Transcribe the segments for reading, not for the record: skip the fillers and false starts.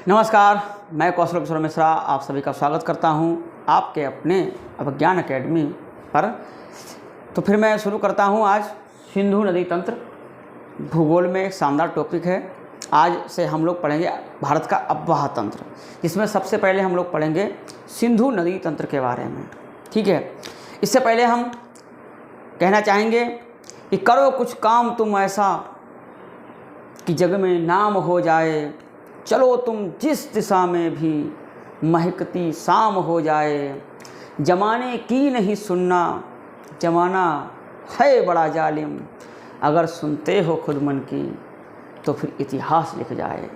नमस्कार, मैं कौशल किशोर मिश्रा आप सभी का स्वागत करता हूं आपके अपने अभिज्ञान अकेडमी पर। तो फिर मैं शुरू करता हूं। आज सिंधु नदी तंत्र भूगोल में एक शानदार टॉपिक है। आज से हम लोग पढ़ेंगे भारत का अववाह तंत्र, जिसमें सबसे पहले हम लोग पढ़ेंगे सिंधु नदी तंत्र के बारे में। ठीक है, इससे पहले हम कहना चाहेंगे कि करो कुछ काम तुम ऐसा कि जग में नाम हो जाए, चलो तुम जिस दिशा में भी महकती शाम हो जाए। जमाने की नहीं सुनना, जमाना है बड़ा जालिम, अगर सुनते हो खुद मन की तो फिर इतिहास लिख जाए।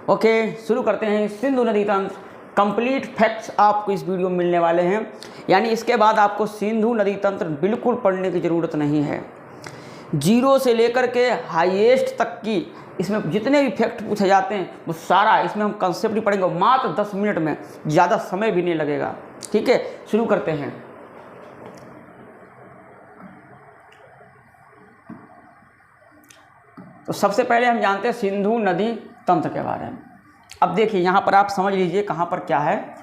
ओके, शुरू करते हैं। सिंधु नदी तंत्र कंप्लीट फैक्ट्स आपको इस वीडियो में मिलने वाले हैं, यानी इसके बाद आपको सिंधु नदी तंत्र बिल्कुल पढ़ने की ज़रूरत नहीं है। जीरो से लेकर के हाईएस्ट तक की इसमें जितने भी फैक्ट पूछे जाते हैं वो सारा इसमें हम कंसेप्ट ही पढ़ेंगे, मात्र 10 मिनट में, ज़्यादा समय भी नहीं लगेगा। ठीक है, शुरू करते हैं। तो सबसे पहले हम जानते हैं सिंधु नदी तंत्र के बारे में। अब देखिए यहाँ पर आप समझ लीजिए कहाँ पर क्या है।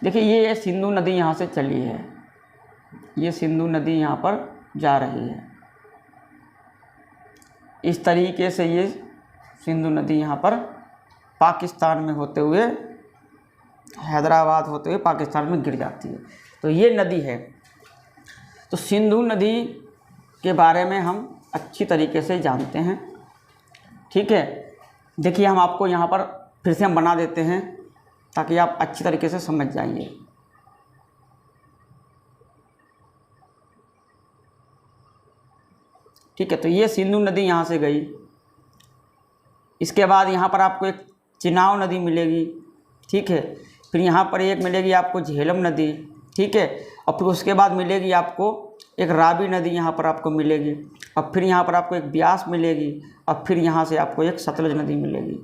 देखिए ये सिंधु नदी यहाँ से चली है, ये सिंधु नदी यहाँ पर जा रही है। इस तरीके से ये सिंधु नदी यहाँ पर पाकिस्तान में होते हुए, हैदराबाद होते हुए पाकिस्तान में गिर जाती है। तो ये नदी है। तो सिंधु नदी के बारे में हम अच्छी तरीके से जानते हैं। ठीक है, देखिए हम आपको यहाँ पर फिर से हम बना देते हैं ताकि आप अच्छी तरीके से समझ जाइए। ठीक है, तो ये सिंधु नदी यहाँ से गई। इसके बाद यहाँ पर आपको एक चिनाब नदी मिलेगी। ठीक है, फिर यहाँ पर एक मिलेगी आपको झेलम नदी। ठीक है, और फिर उसके बाद मिलेगी आपको एक रावी नदी, यहाँ पर आपको मिलेगी। और फिर यहाँ पर आपको एक ब्यास मिलेगी, और फिर यहाँ से आपको एक सतलज नदी मिलेगी।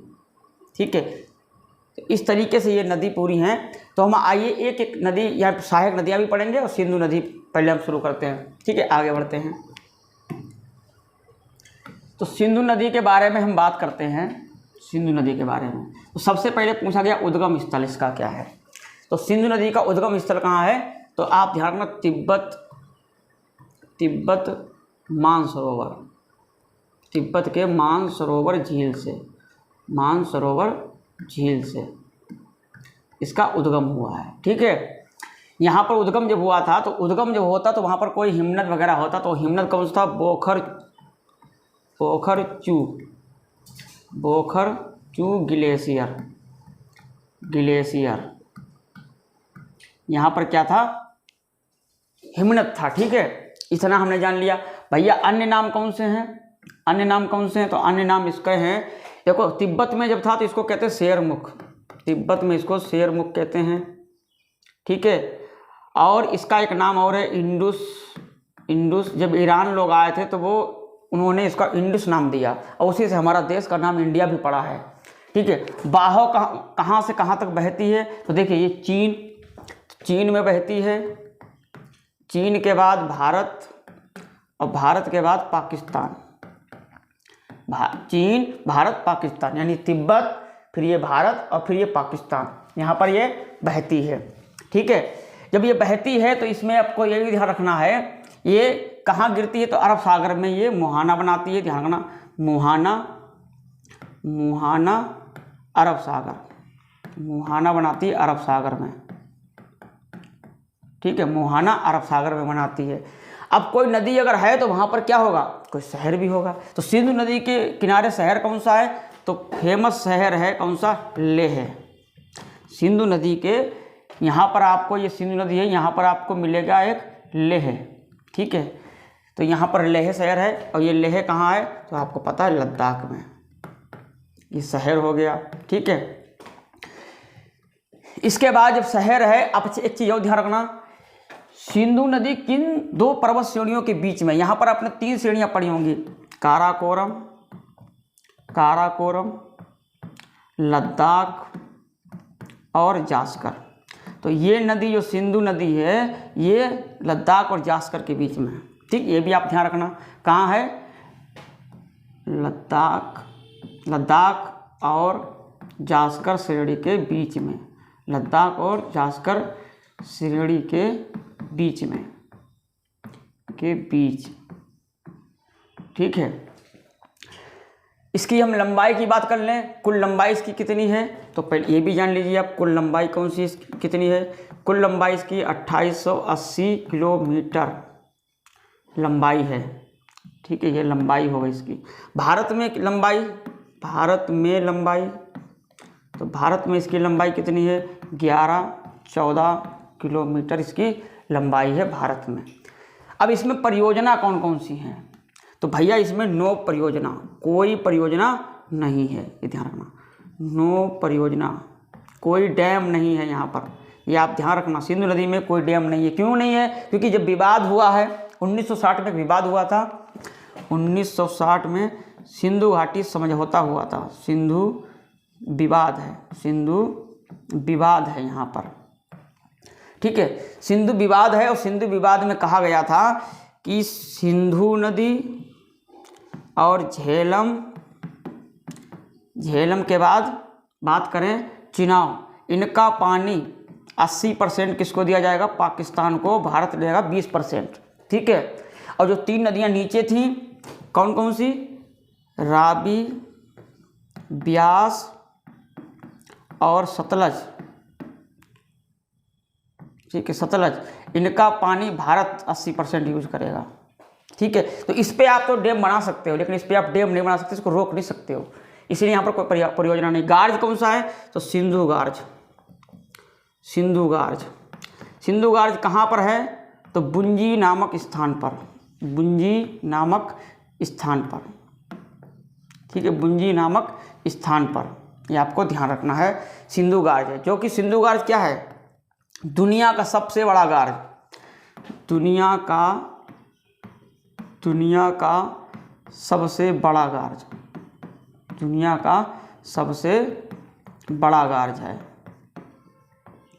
ठीक है, तो इस तरीके से ये नदी पूरी हैं। तो हम आइए एक एक नदी या सहायक नदियाँ भी पढ़ेंगे और सिंधु नदी पहले हम शुरू करते हैं। ठीक है, आगे बढ़ते हैं। तो सिंधु नदी के बारे में हम बात करते हैं। सिंधु नदी के बारे में तो सबसे पहले पूछा गया उद्गम स्थल इसका क्या है। तो सिंधु नदी का उद्गम स्थल कहाँ है, तो आप ध्यान रखना, तिब्बत मानसरोवर, तिब्बत के मानसरोवर झील से इसका उद्गम हुआ है। ठीक है, यहाँ पर उद्गम जब हुआ था, तो उद्गम जब होता तो वहाँ पर कोई हिमनद वगैरह होता, तो हिमनद कौन सा था, बोखरचू ग्लेशियर यहाँ पर क्या था, हिमनद था। ठीक है, इतना हमने जान लिया। भैया अन्य नाम कौन से हैं, तो अन्य नाम इसके हैं। देखो तिब्बत में जब था तो इसको कहते हैं शेरमुख, तिब्बत में इसको शेरमुख कहते हैं। ठीक है, और इसका एक नाम और है इंडस। जब ईरान लोग आए थे तो उन्होंने इसका इंडस नाम दिया, और उसी से हमारा देश का नाम इंडिया भी पड़ा है। ठीक है, बाहो कहाँ से कहाँ तक बहती है, तो देखिए ये चीन में बहती है, चीन के बाद भारत, और भारत के बाद पाकिस्तान। चीन, भारत, पाकिस्तान, यानी तिब्बत, फिर ये भारत और फिर ये पाकिस्तान, यहाँ पर ये बहती है। ठीक है, जब ये बहती है तो इसमें आपको ये भी ध्यान रखना है, ये कहाँ गिरती है, तो अरब सागर में ये मुहाना बनाती है। ध्यान रखना, मुहाना अरब सागर, मुहाना बनाती है अरब सागर में। ठीक है, मुहाना अरब सागर में बनाती है। अब कोई नदी अगर है तो वहाँ पर क्या होगा, कोई शहर भी होगा। तो सिंधु नदी के किनारे शहर कौन सा है, तो फेमस शहर है कौन सा, लेह। सिंधु नदी के यहाँ पर आपको, ये सिंधु नदी है, यहाँ पर आपको मिलेगा एक लेह। ठीक है, तो यहाँ पर लेह शहर है, और ये लेह कहाँ है, तो आपको पता है लद्दाख में, ये शहर हो गया। ठीक है, इसके बाद जब शहर है, अब एक चीज़ और ध्यान रखना, सिंधु नदी किन दो पर्वत श्रेणियों के बीच में, यहाँ पर आपने 3 श्रेणियाँ पढ़ी होंगी, काराकोरम, लद्दाख और जास्कर। तो ये नदी जो सिंधु नदी है, ये लद्दाख और जास्कर के बीच में है। ठीक, ये भी आप ध्यान रखना, कहाँ है, लद्दाख और जास्कर श्रेणी के बीच में, लद्दाख और जास्कर श्रेणी के बीच में, ठीक है। इसकी हम लंबाई की बात कर लें, कुल लंबाई इसकी कितनी है, तो पहले ये भी जान लीजिए आप, कुल लंबाई कौन सी कितनी है। कुल लंबाई इसकी 2880 किलोमीटर लंबाई है, ठीक है, ये लंबाई होगी इसकी। भारत में लंबाई, तो भारत में इसकी लंबाई कितनी है, 11-14 किलोमीटर इसकी लंबाई है भारत में। अब इसमें परियोजना कौन कौन सी हैं, तो भैया इसमें नो परियोजना, कोई परियोजना नहीं है, ये ध्यान रखना, नो परियोजना, कोई डैम नहीं है यहाँ पर, ये आप ध्यान रखना। सिंधु नदी में कोई डैम नहीं है। क्यों नहीं है, क्योंकि जब विवाद हुआ है 1960 में विवाद हुआ था, 1960 में सिंधु घाटी समझौता हुआ था, सिंधु विवाद है यहाँ पर, ठीक है, सिंधु विवाद है। और सिंधु विवाद में कहा गया था कि सिंधु नदी और झेलम के बाद बात करें चिनाव, इनका पानी 80% किसको दिया जाएगा, पाकिस्तान को, भारत लेगा 20%, ठीक है। और जो 3 नदियां नीचे थीं कौन कौन सी, रावी, ब्यास और सतलज, ठीक है, सतलज, इनका पानी भारत 80% यूज करेगा, ठीक है। तो इस पे आप तो डैम बना सकते हो, लेकिन इस पे आप डैम नहीं बना सकते, इसको रोक नहीं सकते हो, इसलिए यहाँ पर कोई परियोजना नहीं। गार्ज कौन सा है, तो सिंधु गार्ज कहाँ पर है, तो बुंजी नामक स्थान पर, ठीक है, बुंजी नामक स्थान पर, ये आपको ध्यान रखना है। सिंधु गार्ज है, जो कि सिंधु गार्ज क्या है, दुनिया का सबसे बड़ा गार्ज, दुनिया का सबसे बड़ा गार्ज है,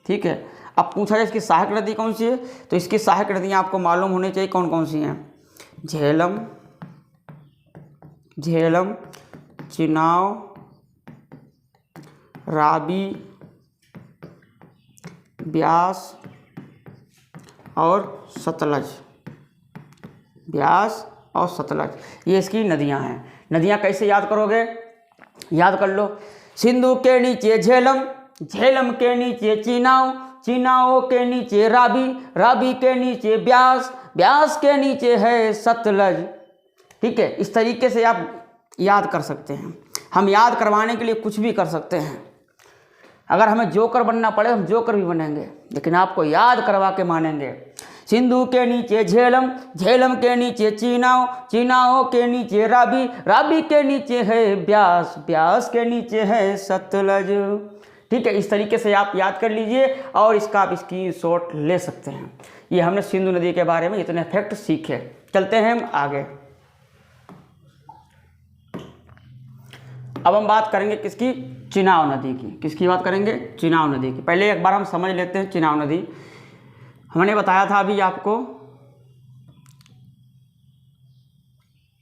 ठीक है। अब पूछा जाए इसकी सहायक नदी कौन सी है, तो इसकी सहायक नदियाँ आपको मालूम होनी चाहिए कौन कौन सी हैं, झेलम, चिनाव, रावी, ब्यास और सतलज, ये इसकी नदियां हैं। नदियां कैसे याद करोगे, याद कर लो, सिंधु के नीचे झेलम, झेलम के नीचे चिनाव, चिनाव के नीचे रावी, रावी के नीचे ब्यास, ब्यास के नीचे है सतलज, ठीक है। इस तरीके से आप याद कर सकते हैं। हम याद करवाने के लिए कुछ भी कर सकते हैं, अगर हमें जोकर बनना पड़े हम जोकर भी बनेंगे, लेकिन आपको याद करवा के मानेंगे। सिंधु के नीचे झेलम, झेलम के नीचे चिनाव, चिनाव के नीचे रावी, रावी के नीचे है ब्यास, ब्यास के नीचे है सतलज, ठीक है। इस तरीके से आप याद कर लीजिए और इसका आप स्क्रीनशॉट ले सकते हैं। ये हमने सिंधु नदी के बारे में इतने फैक्ट सीखे। चलते हैं हम आगे। अब हम बात करेंगे किसकी, चिनाव नदी की। किसकी बात करेंगे, चिनाव नदी की। पहले एक बार हम समझ लेते हैं चिनाव नदी। हमने बताया था अभी आपको,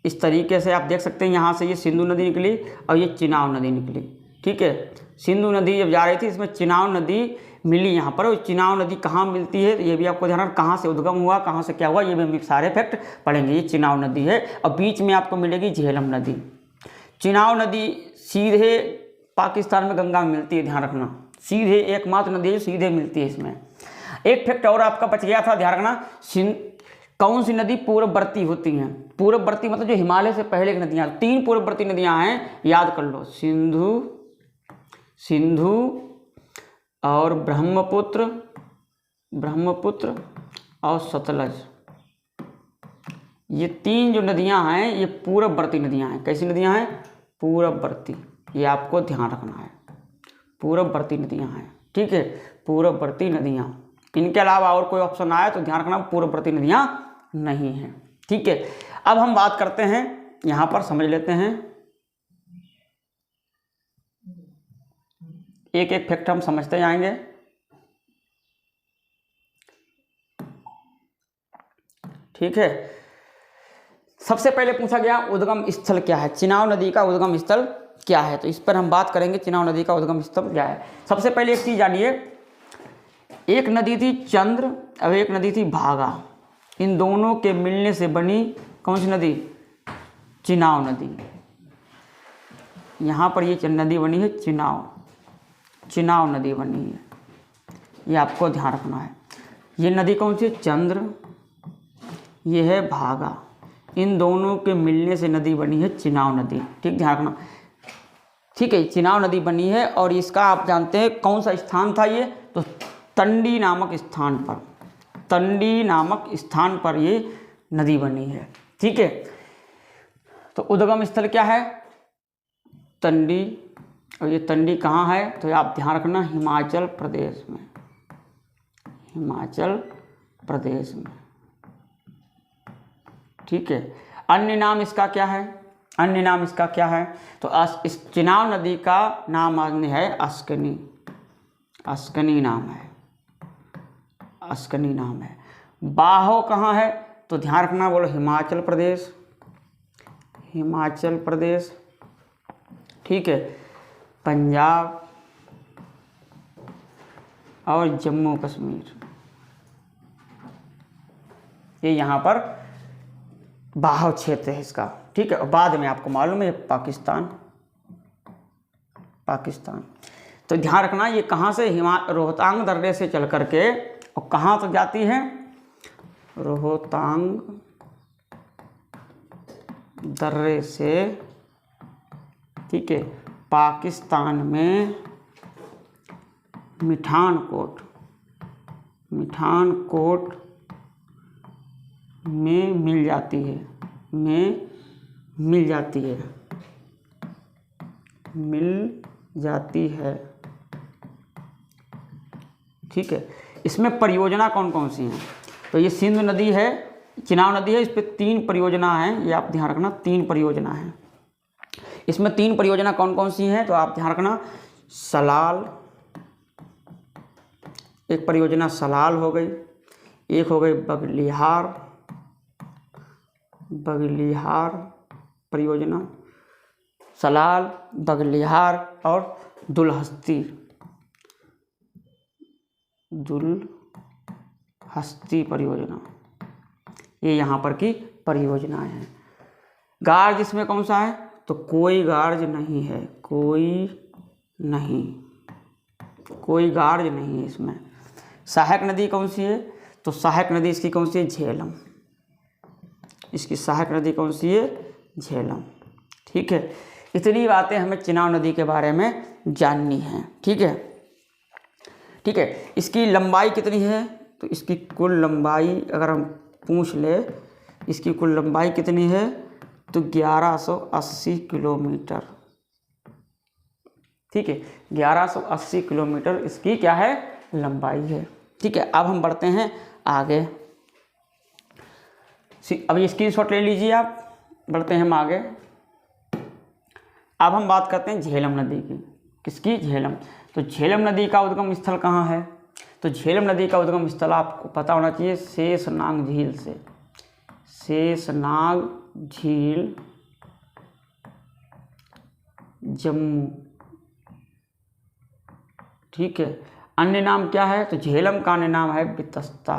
इस तरीके से आप देख सकते हैं, यहाँ से ये सिंधु नदी निकली और ये चिनाव नदी निकली, ठीक है। सिंधु नदी जब जा रही थी इसमें चिनाव नदी मिली यहाँ पर। और चिनाव नदी कहाँ मिलती है ये भी आपको ध्यान रखना, कहाँ से उद्गम हुआ, कहाँ से क्या हुआ, ये भी हम सारे फैक्ट पढ़ेंगे। ये चिनाव नदी है और बीच में आपको मिलेगी झेलम नदी। चिनाव नदी सीधे पाकिस्तान में गंगा में मिलती है, ध्यान रखना, सीधे एकमात्र नदी है जो सीधे मिलती है इसमें। एक फैक्ट और आपका बच गया था, ध्यान रखना, कौन सी नदी पूर्ववर्ती होती हैं। पूर्ववर्ती मतलब जो हिमालय से पहले की नदियाँ, 3 पूर्ववर्ती नदियाँ हैं, याद कर लो, सिंधु और ब्रह्मपुत्र और सतलज। ये 3 जो नदियां हैं ये पूर्ववर्ती नदियां हैं। कैसी नदियां हैं, पूर्ववर्ती, ये आपको ध्यान रखना है, पूर्ववर्ती नदियां हैं, ठीक है, पूर्ववर्ती नदियां। इनके अलावा और कोई ऑप्शन आया तो ध्यान रखना पूर्ववर्ती नदियां नहीं हैं, ठीक है। अब हम बात करते हैं, यहाँ पर समझ लेते हैं, एक एक फैक्ट हम समझते जाएंगे। ठीक है, सबसे पहले पूछा गया उद्गम स्थल क्या है। चिनाव नदी का उद्गम स्थल क्या है, तो इस पर हम बात करेंगे। चिनाव नदी का उद्गम स्थल क्या है। सबसे पहले एक चीज़ जानिए, एक नदी थी चंद्र और एक नदी थी भागा। इन दोनों के मिलने से बनी कौन सी नदी? चिनाव नदी। यहाँ पर ये नदी बनी है चिनाव नदी बनी है, ये आपको ध्यान रखना है। ये नदी कौन सी? चंद्र, ये है भागा। इन दोनों के मिलने से नदी बनी है चिनाव नदी। ठीक, ध्यान रखना। ठीक है, चिनाव नदी बनी है और इसका आप जानते हैं कौन सा स्थान था ये? तो तंडी नामक स्थान पर, तंडी नामक स्थान पर ये नदी बनी है। ठीक है, तो उद्गम स्थल क्या है? तंडी। और ये तंडी कहाँ है? तो आप ध्यान रखना, हिमाचल प्रदेश में, हिमाचल प्रदेश में। ठीक है, अन्य नाम इसका क्या है? अन्य नाम इसका क्या है? तो इस चिनाव नदी का नाम अन्य है अस्कनी। अस्कनी नाम है, अस्कनी नाम है। बाहो कहाँ है? तो ध्यान रखना, बोलो हिमाचल प्रदेश, हिमाचल प्रदेश। ठीक है, पंजाब और जम्मू कश्मीर, ये यहाँ पर बाहो क्षेत्र है इसका। ठीक है, और बाद में आपको मालूम है पाकिस्तान, पाकिस्तान। तो ध्यान रखना, ये कहाँ से? रोहतांग दर्रे से चल करके और कहाँ तक जाती है? रोहतांग दर्रे से, ठीक है, पाकिस्तान में मिठानकोट, मिठानकोट में मिल जाती है, में मिल जाती है, मिल जाती है। ठीक है, इसमें परियोजना कौन कौन सी हैं? तो ये सिंधु नदी है, चिनाव नदी है, इस पर 3 परियोजना हैं, ये आप ध्यान रखना, 3 परियोजना हैं। इसमें 3 परियोजना कौन कौन सी हैं? तो आप ध्यान रखना, सलाल, एक परियोजना सलाल हो गई, एक हो गई बगलिहार, बगलिहार परियोजना, सलाल, बगलिहार और दुलहस्ती, दुलहस्ती परियोजना, ये यहाँ पर की परियोजनाएं हैं। गार्ज इसमें कौन सा है? तो कोई गार्ज नहीं है, कोई नहीं, कोई गार्ज नहीं है इसमें। सहायक नदी कौन सी है? तो सहायक नदी इसकी कौन सी है? झेलम। इसकी सहायक नदी कौन सी है? झेलम। ठीक है, इतनी बातें हमें चिनाव नदी के बारे में जाननी है। ठीक है, ठीक है, इसकी लंबाई कितनी है? तो इसकी कुल लंबाई अगर हम पूछ ले, इसकी कुल लंबाई कितनी है? तो 1180 किलोमीटर। ठीक है, 1180 किलोमीटर इसकी क्या है? लंबाई है। ठीक है, अब हम बढ़ते हैं आगे। अब ये स्क्रीनशॉट ले लीजिए आप, बढ़ते हैं हम आगे। अब हम बात करते हैं झेलम नदी की। किसकी? झेलम। तो झेलम नदी का उद्गम स्थल कहाँ है? तो झेलम नदी का उद्गम स्थल आपको पता होना चाहिए, शेषनाग झील से, शेषनाग झील, जम्मू। ठीक है, अन्य नाम क्या है? तो झेलम का अन्य नाम है बितस्ता,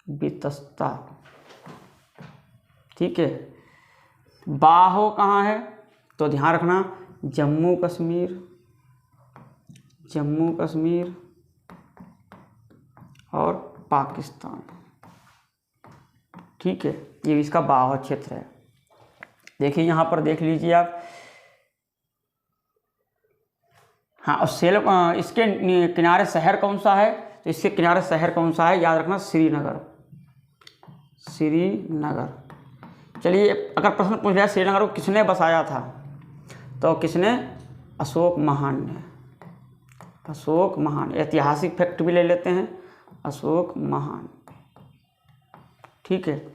बितस्ता। ठीक है, बाहो कहाँ है? तो ध्यान रखना, जम्मू कश्मीर, जम्मू कश्मीर और पाकिस्तान। ठीक है, ये इसका बाहो क्षेत्र है। देखिए यहाँ पर देख लीजिए आप। हाँ, और इसके किनारे शहर कौन सा है? तो इसके किनारे शहर कौन सा है? याद रखना, श्रीनगर, श्रीनगर। चलिए, अगर प्रश्न पूछ लिया श्रीनगर को किसने बसाया था, तो किसने? अशोक महान ने, अशोक महान। ऐतिहासिक फैक्ट भी ले लेते हैं, अशोक महान। ठीक है,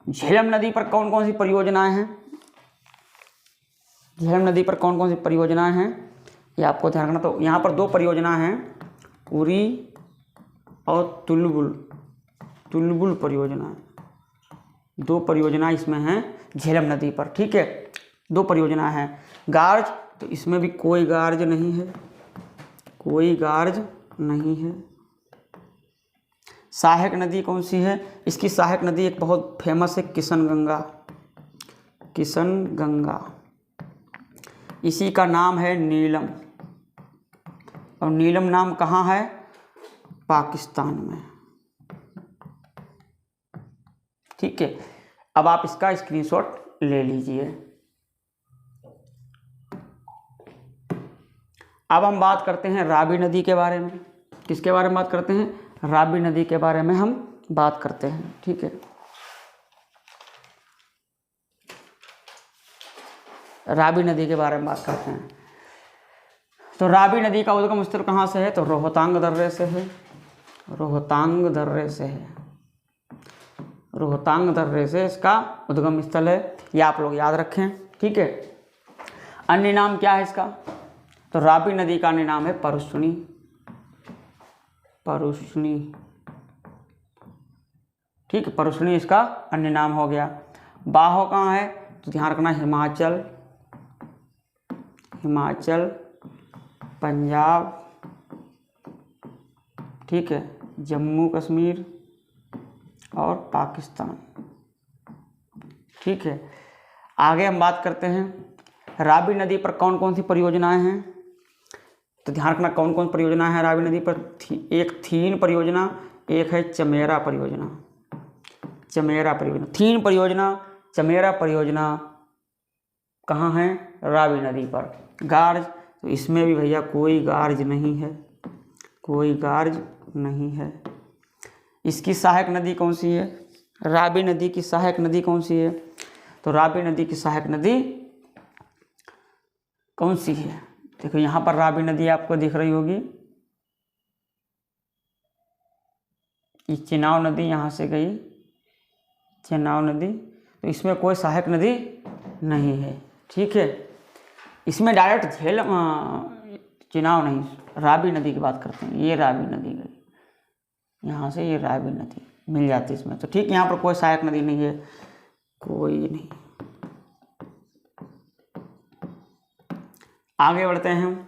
झेलम नदी पर कौन कौन सी परियोजनाएं हैं? झेलम नदी पर कौन कौन सी परियोजनाएं हैं, ये आपको ध्यान रखना। तो यहाँ पर 2 परियोजना हैं, उरी और तुलबुल, तुलबुल परियोजना। 2 परियोजना इसमें हैं झेलम नदी पर। ठीक है, 2 परियोजना हैं। गार्ज, तो इसमें भी कोई गार्ज नहीं है, कोई गार्ज नहीं है। सहायक नदी कौन सी है? इसकी सहायक नदी एक बहुत फेमस है, किशन गंगा, किशन गंगा। इसी का नाम है नीलम, और नीलम नाम कहाँ है? पाकिस्तान में। ठीक है, अब आप इसका स्क्रीनशॉट ले लीजिए। अब हम बात करते हैं रावी नदी के बारे में। किसके बारे में बात करते हैं? रावी नदी के बारे में हम बात करते हैं। ठीक है, रावी नदी के बारे में बात करते हैं। तो रावी नदी का उद्गम स्थल कहाँ से है? तो रोहतांग दर्रे से है, रोहतांग दर्रे से है, रोहतांग दर्रे से इसका उद्गम स्थल है। ये आप लोग याद रखें। ठीक है, अन्य नाम क्या है इसका? तो रावी नदी का अन्य नाम है परुष्णी, परुष्णी। ठीक है, परुष्णी इसका अन्य नाम हो गया। बाहो कहाँ है? तो ध्यान रखना, हिमाचल, हिमाचल, पंजाब, ठीक है, जम्मू कश्मीर और पाकिस्तान। ठीक है, आगे हम बात करते हैं रावी नदी पर कौन कौन सी परियोजनाएं हैं। तो ध्यान रखना कौन कौन परियोजनाएं हैं रावी नदी पर। एक थीन परियोजना, एक है चमेरा परियोजना, चमेरा परियोजना। थीन परियोजना, चमेरा परियोजना कहाँ है? रावी नदी पर। गार्ज, तो इसमें भी भैया कोई गार्ज नहीं है, कोई गार्ज नहीं है। इसकी सहायक नदी कौन सी है? रावी नदी की सहायक नदी कौन सी है? तो रावी नदी की सहायक नदी कौन सी है? देखो यहाँ पर रावी नदी आपको दिख रही होगी, ये चेनाब नदी यहाँ से गई, चेनाब नदी। तो इसमें कोई सहायक नदी नहीं है। ठीक है, इसमें डायरेक्ट चेनाब नहीं, रावी नदी की बात करते हैं। ये रावी नदी गई यहाँ से, ये रावी नदी मिल जाती है इसमें। तो ठीक, यहाँ पर कोई सहायक नदी नहीं है, कोई नहीं। आगे बढ़ते हैं हम,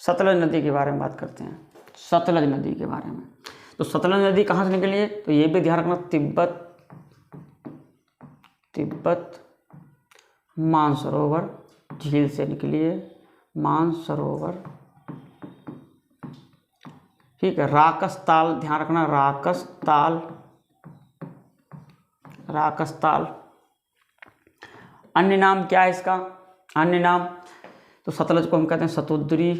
सतलज नदी के बारे में बात करते हैं। सतलज नदी के बारे में, तो सतलज नदी कहाँ से निकली है? तो ये भी ध्यान रखना, तिब्बत मानसरोवर झील से निकली है, मानसरोवर। ठीक है, राकसताल, ध्यान रखना, राकसताल, राकसताल। अन्य नाम क्या है इसका? अन्य नाम, तो सतलज को हम कहते हैं सतुद्री,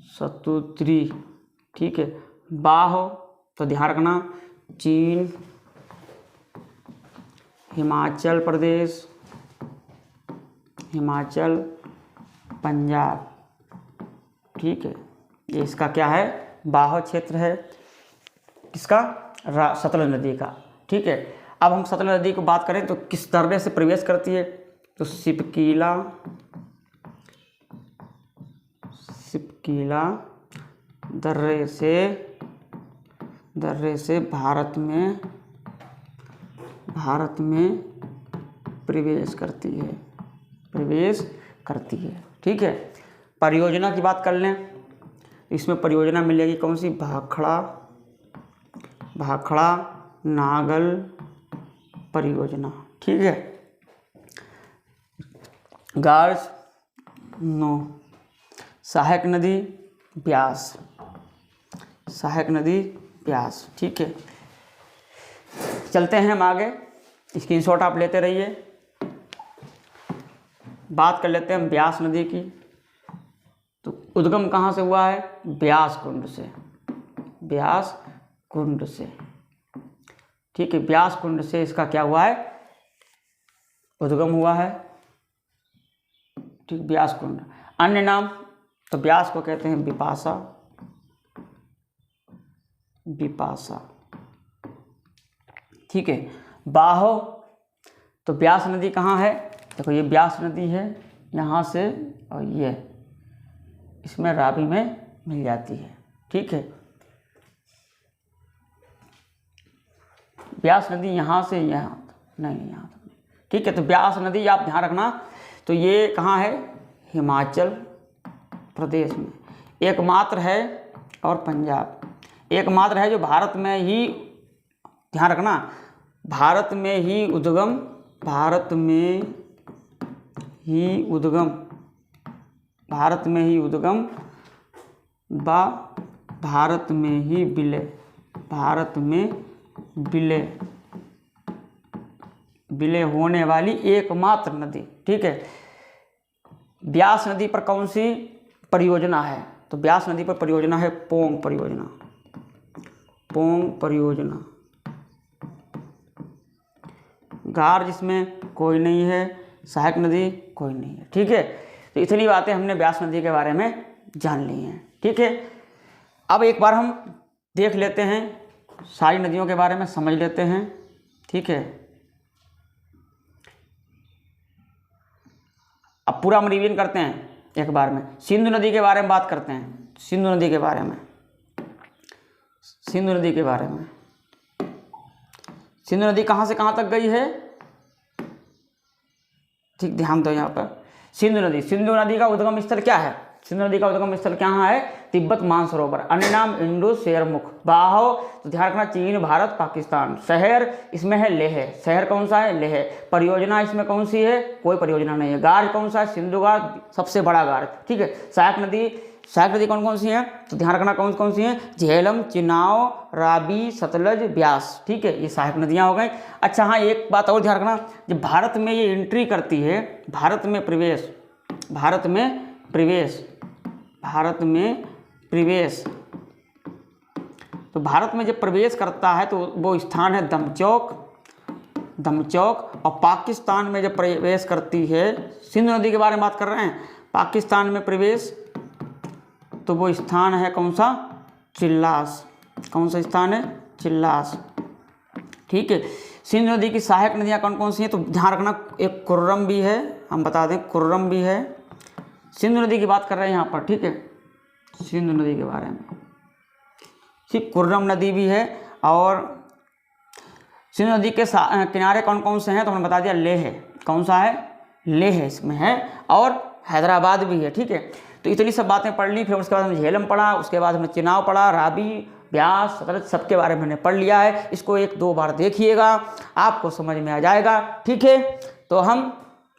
सतुद्री। ठीक है, बाहो, तो ध्यान रखना, चीन, हिमाचल प्रदेश, हिमाचल, पंजाब। ठीक है, ये इसका क्या है? बाहो क्षेत्र है किसका? सतलज नदी का। ठीक है, अब हम सतलज नदी को बात करें तो किस दर्रे से प्रवेश करती है? तो सिपकीला, सिपकीला दर्रे से भारत में प्रवेश करती है, प्रवेश करती है। ठीक है, परियोजना की बात कर लें, इसमें परियोजना मिलेगी कौन सी? भाखड़ा नागल परियोजना। ठीक है, गार्ज, नो। सहायक नदी ब्यास, सहायक नदी ब्यास। ठीक है, चलते हैं हम आगे, स्क्रीनशॉट आप लेते रहिए। बात कर लेते हैं हम ब्यास नदी की। तो उद्गम कहाँ से हुआ है? ब्यास कुंड से, ब्यास कुंड से। ठीक है, ब्यास कुंड से इसका क्या हुआ है? उद्गम हुआ है। ठीक, ब्यास कुंड। अन्य नाम, तो ब्यास को कहते हैं बिपाशा, बिपाशा। ठीक है, बाहो, तो ब्यास नदी कहाँ है? देखो ये ब्यास नदी है यहाँ से, और ये इसमें रावी में मिल जाती है। ठीक है, ब्यास नदी यहाँ से यहाँ नहीं, यहाँ तक नहीं। ठीक है। तो ब्यास नदी आप ध्यान रखना, तो ये कहाँ है, हिमाचल प्रदेश में एकमात्र है, और पंजाब एकमात्र है जो भारत में ही, ध्यान रखना, भारत में ही उद्गम, भारत में ही उद्गम, भारत में ही उद्गम व भारत में ही विलय, भारत में विलय होने वाली एकमात्र नदी, ठीक है। ब्यास नदी पर कौन सी परियोजना है, तो ब्यास नदी पर परियोजना है पोंग परियोजना, पोंग परियोजना। गार जिसमें कोई नहीं है, सहायक नदी कोई नहीं है, ठीक है। तो इतनी बातें हमने ब्यास नदी के बारे में जान ली हैं, ठीक है। अब एक बार हम देख लेते हैं, सारी नदियों के बारे में समझ लेते हैं, ठीक है। अब पूरा हम रिवीजन करते हैं एक बार में। सिंधु नदी के बारे में बात करते हैं, सिंधु नदी के बारे में, सिंधु नदी के बारे में। सिंधु नदी कहाँ से कहाँ तक गई है, ठीक, ध्यान दो यहाँ पर। सिंधु नदी का उद्गम स्थल क्या है, सिंधु नदी का उद्गम स्थल कहाँ है, तिब्बत मानसरोवर, अन्य नाम इंडो शेरमुख, बाहो तो ध्यान रखना चीन, भारत, पाकिस्तान। शहर इसमें है लेह, शहर कौन सा है, लेह। परियोजना इसमें कौन सी है, कोई परियोजना नहीं है। गार कौन सा है, सिंधु गार, सबसे बड़ा गार, ठीक है। सहायक नदी कौन कौन सी हैं, तो ध्यान रखना कौन कौन सी हैं, झेलम, चिनाव, रावी, सतलज, ब्यास, ठीक है, ये सहायक नदियाँ हो गई। अच्छा हाँ, एक बात और ध्यान रखना, जब भारत में ये एंट्री करती है, भारत में प्रवेश, तो भारत में जब प्रवेश करता है तो वो स्थान है दमचौक, और पाकिस्तान में जब प्रवेश करती है, सिंधु नदी के बारे में बात कर रहे हैं, पाकिस्तान में प्रवेश तो वो स्थान है कौन सा, चिल्लास, कौन सा स्थान है, चिल्लास, ठीक है। सिंधु नदी की सहायक नदियाँ कौन कौन सी हैं, तो ध्यान रखना एक कुर्रम भी है, हम बता दें कुर्रम भी है। सिंधु नदी की बात कर रहे हैं यहाँ पर, ठीक है, सिंधु नदी के बारे में, ठीक, कुर्रम नदी भी है। और सिंधु नदी के किनारे कौन कौन से हैं, तो हमने बता दिया लेह, कौन सा है, लेह इसमें है, और हैदराबाद भी है, ठीक है। तो इतनी सब बातें पढ़ ली, फिर उसके बाद हमने झेलम पढ़ा, उसके बाद हमने चिनाव पढ़ा, रावी, ब्यास, सतलज, सबके बारे में हमने पढ़ लिया है। इसको 1-2 बार देखिएगा, आपको समझ में आ जाएगा, ठीक है। तो हम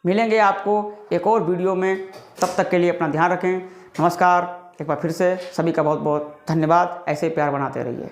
मिलेंगे आपको एक और वीडियो में, तब तक के लिए अपना ध्यान रखें। नमस्कार, एक बार फिर से सभी का बहुत बहुत धन्यवाद, ऐसे प्यार बनाते रहिए।